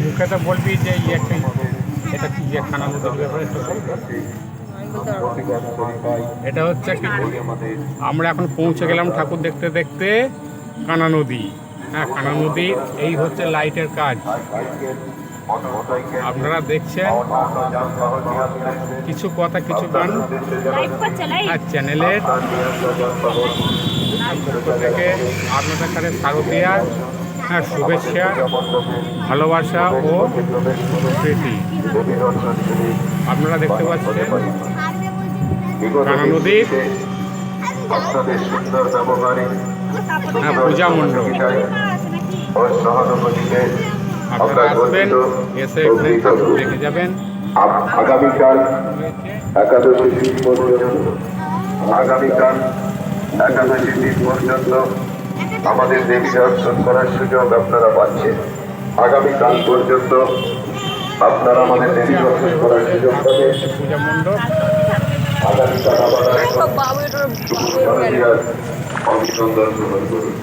মুখে তো বলবি যে এটা কি কানা নদীর ব্যাপারে এটা হচ্ছে কি, আমরা এখন পৌঁছে গেলাম ঠাকুর দেখতে দেখতে কানা নদী। হ্যাঁ, কানা নদী এই হচ্ছে লাইটের কাজ। আপনারা দেখছেন কিছু কথা কিছু গান চ্যানেলের পক্ষ থেকে আপনাদের কাছে শারদীয়া শুভেচ্ছা, ভালোবাসা ও প্রীতি। আপনারা দেখতে পাচ্ছেন কানা নদীর পূজা মণ্ডপ। আপনারা আসবেন, এসে এখানে ঠাকুর দেখে যাবেন। আগামীকাল একাদশী দিন পর্যন্ত আমাদের দেবী দর্শন করার সুযোগ আপনারা পাচ্ছেন। আগামীকাল পর্যন্ত আপনারা আমাদের দেবী দর্শন করার সুযোগ পাবেন। পূজা মণ্ডপ আগামীকাল আবার অভিনন্দন গ্রহণ করুন।